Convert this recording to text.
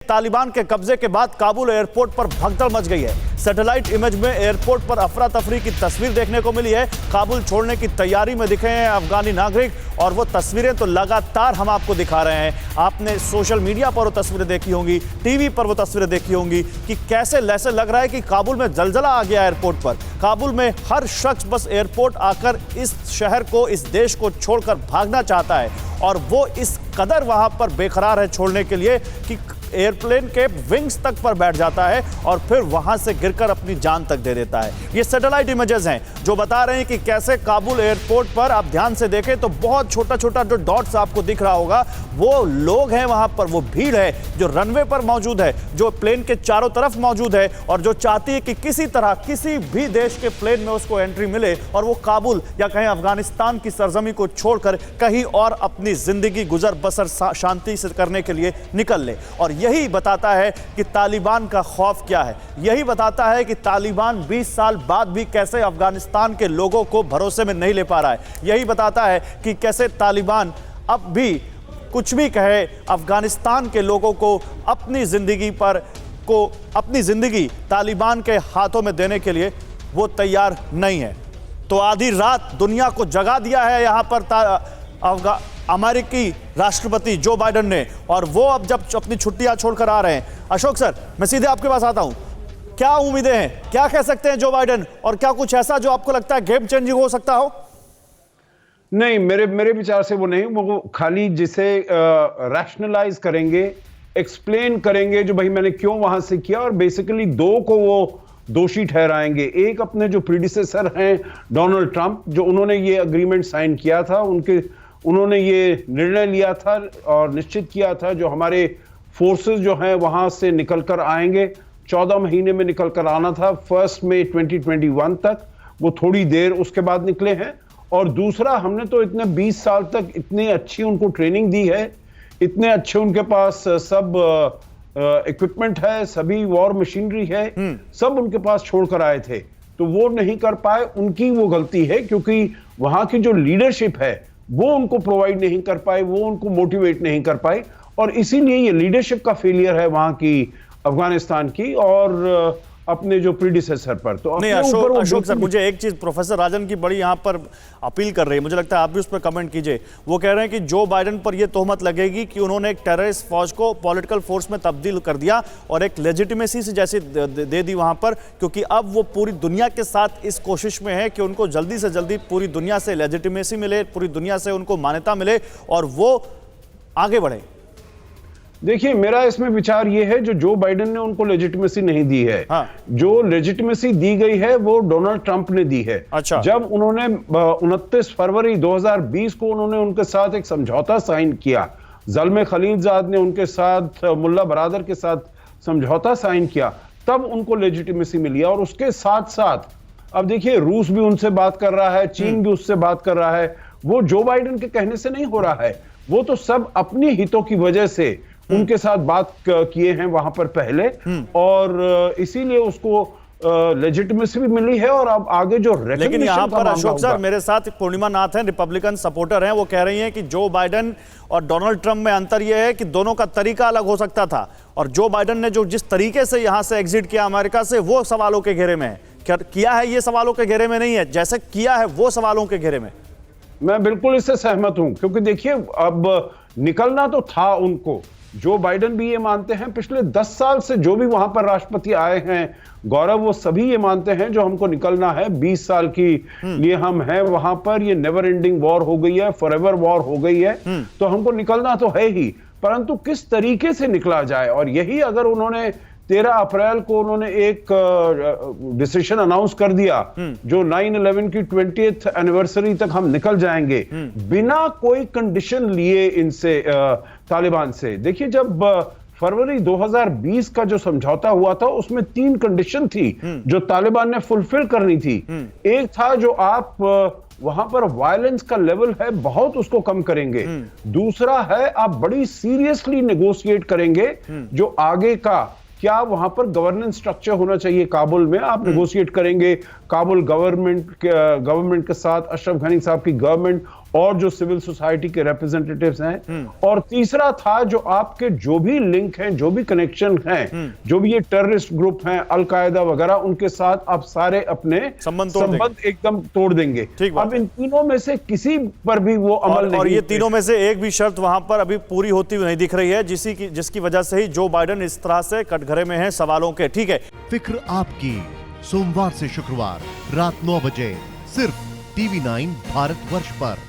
तालिबान के कब्जे के बाद काबुल एयरपोर्ट पर भगदड़ मच गई है। सैटेलाइट इमेज में एयरपोर्ट पर अफरा तफरी की तस्वीर देखने को मिली है। काबुल छोड़ने की तैयारी में दिखे हैं अफगानी नागरिक, और वो तस्वीरें तो लगातार हम आपको दिखा रहे हैं। आपने सोशल मीडिया पर वो तस्वीरें देखी होंगी, टीवी पर वो तस्वीरें देखी होंगी कि कैसे ऐसे लग रहा है कि काबुल में जलजला आ गया एयरपोर्ट पर। काबुल में हर शख्स बस एयरपोर्ट आकर इस शहर को, इस देश को छोड़कर भागना चाहता है, और वो इस कदर वहां पर बेकरार है छोड़ने के लिए कि एयरप्लेन के विंग्स तक पर बैठ जाता है और फिर वहां से गिरकर अपनी जान तक दे देता है। ये सैटेलाइट इमेजेस हैं जो बता रहे हैं कि कैसे काबुल एयरपोर्ट पर, आप ध्यान से देखें तो बहुत छोटा छोटा जो डॉट्स आपको दिख रहा होगा, वो लोग हैं वहां पर, वो भीड़ है जो रनवे पर मौजूद है, जो प्लेन के चारों तरफ मौजूद है, और जो चाहती है कि किसी तरह किसी भी देश के प्लेन में उसको एंट्री मिले और वो काबुल या कहीं अफगानिस्तान की सरजमी को छोड़कर कहीं और अपनी जिंदगी गुजर बसर शांति से करने के लिए निकल ले। और यही बताता है कि तालिबान का खौफ क्या है। यही बताता है कि तालिबान 20 साल बाद भी कैसे अफगानिस्तान के लोगों को भरोसे में नहीं ले पा रहा है। यही बताता है कि कैसे तालिबान अब भी कुछ भी कहे, अफगानिस्तान के लोगों को अपनी जिंदगी तालिबान के हाथों में देने के लिए वो तैयार नहीं है। तो आधी रात दुनिया को जगा दिया है यहां पर अमेरिकी राष्ट्रपति जो बाइडेन ने, और वो अब जब अपनी छुट्टियां छोड़कर आ रहे हैं। अशोक सर, मैं सीधे आपके पास आता हूं, क्या उम्मीदें हैं, क्या कह सकते हैं जो बाइडेन, और क्या कुछ ऐसा जो आपको लगता है गेम चेंजिंग हो सकता हो? नहीं, मेरे विचार से वो नहीं, वो खाली जिसे रैशनलाइज करेंगे, एक्सप्लेन करेंगे जो भाई मैंने क्यों वहां से किया, और बेसिकली दो को वो दोषी ठहराएंगे। एक अपने जो प्रीडिसेसर हैं डोनाल्ड ट्रंप, जो उन्होंने ये अग्रीमेंट साइन किया था, उन्होंने ये निर्णय लिया था और निश्चित किया था जो हमारे फोर्सेस जो हैं वहां से निकलकर आएंगे, 14 महीने में निकलकर आना था, 1 मई 2021 तक, वो थोड़ी देर उसके बाद निकले हैं। और दूसरा, हमने तो इतने 20 साल तक इतनी अच्छी उनको ट्रेनिंग दी है, इतने अच्छे उनके पास सब इक्विपमेंट है, सभी वॉर मशीनरी है, सब उनके पास छोड़कर आए थे, तो वो नहीं कर पाए। उनकी वो गलती है क्योंकि वहां की जो लीडरशिप है वो उनको प्रोवाइड नहीं कर पाए, वो उनको मोटिवेट नहीं कर पाए, और इसीलिए ये लीडरशिप का फेलियर है वहां की, अफगानिस्तान की, और अपने जो प्रीडिसेसर पर। तो नहीं, अशोक सर, मुझे एक चीज प्रोफेसर राजन की बड़ी यहां पर अपील कर रही है, मुझे लगता है आप भी उस पर कमेंट कीजिए। वो कह रहे हैं कि जो बाइडेन पर यह तोहमत लगेगी कि उन्होंने एक टेररिस्ट फौज को पॉलिटिकल फोर्स में तब्दील कर दिया और एक लेजिटिमेसी से जैसे दे दी वहां पर, क्योंकि अब वो पूरी दुनिया के साथ इस कोशिश में है कि उनको जल्दी से जल्दी पूरी दुनिया से लेजिटिमेसी मिले, पूरी दुनिया से उनको मान्यता मिले और वो आगे बढ़े। देखिए, मेरा इसमें विचार ये है, जो बाइडेन ने उनको लेजिटिमेसी नहीं दी है, हाँ। जो लेजिटिमेसी दी गई है वो डोनाल्ड ट्रंप ने दी है। अच्छा। जब उन्होंने 29 फरवरी 2020 को उन्होंने उनके साथ एक समझौता साइन किया, ज़ल्मे खलीलजाद ने उनके साथ, मुल्ला बरादर के साथ समझौता साइन किया, तब उनको लेजिटिमेसी मिली। और उसके साथ साथ अब देखिए, रूस भी उनसे बात कर रहा है, चीन भी उससे बात कर रहा है। वो जो बाइडेन के कहने से नहीं हो रहा है, वो तो सब अपनी हितों की वजह से उनके साथ बात किए हैं वहां पर पहले, और इसीलिए उसको लेजिटिमेसी भी मिली है। और अब आगे जो लेकिन यहां पर अशोक सर, मेरे साथ पूर्णिमा नाथ हैं, रिपब्लिकन सपोर्टर हैं, वो कह रही हैं कि जो बाइडेन और डोनाल्ड ट्रंप में अंतर यह है कि दोनों का तरीका अलग हो सकता था, और जो बाइडेन ने जो जिस तरीके से यहां से एग्जिट किया अमेरिका से, वो सवालों के घेरे में है। किया है ये सवालों के घेरे में नहीं है, जैसे किया है वो सवालों के घेरे में। मैं बिल्कुल इससे सहमत हूं, क्योंकि देखिए, अब निकलना तो था उनको। जो बाइडेन भी ये मानते हैं, पिछले 10 साल से जो भी वहां पर राष्ट्रपति आए हैं, गौरव, वो सभी ये मानते हैं जो हमको निकलना है, 20 साल की लिए हम हैं वहां पर, ये नेवर एंडिंग वॉर हो गई है, फॉरएवर वॉर हो गई है, तो हमको निकलना तो है ही, परंतु किस तरीके से निकला जाए। और यही अगर उन्होंने 13 अप्रैल को उन्होंने एक डिसीजन अनाउंस कर दिया, जो 9/11 की 20th एनिवर्सरी तक हम निकल जाएंगे बिना कोई कंडीशन लिए इनसे, तालिबान से। देखिए, जब फरवरी 2020 का जो समझौता हुआ था, उसमें 3 कंडीशन थी जो तालिबान ने फुलफिल करनी थी। एक था जो आप वहां पर वायलेंस का लेवल है बहुत, उसको कम करेंगे। दूसरा है आप बड़ी सीरियसली नेगोशिएट करेंगे जो आगे का क्या वहां पर गवर्नेंस स्ट्रक्चर होना चाहिए काबुल में, आप नेगोशिएट करेंगे काबुल गवर्नमेंट के साथ, अशरफ गनी साहब की गवर्नमेंट और जो सिविल सोसाइटी के रिप्रेजेंटेटिव्स हैं, और तीसरा था जो आपके जो भी लिंक हैं, जो भी कनेक्शन हैं, जो भी ये टेररिस्ट ग्रुप हैं, अलकायदा वगैरह, उनके साथ आप सारे अपने संबंध एकदम तोड़ देंगे। अब इन तीनों में से किसी पर भी वो अमल नहीं, और ये तीनों में से एक भी शर्त वहां पर अभी पूरी होती हुई नहीं दिख रही है, जिसकी वजह से ही जो बाइडेन इस तरह से कटघरे में हैं सवालों के। ठीक है, फिक्र आपकी, सोमवार से शुक्रवार रात 9 बजे सिर्फ TV9 भारतवर्ष पर।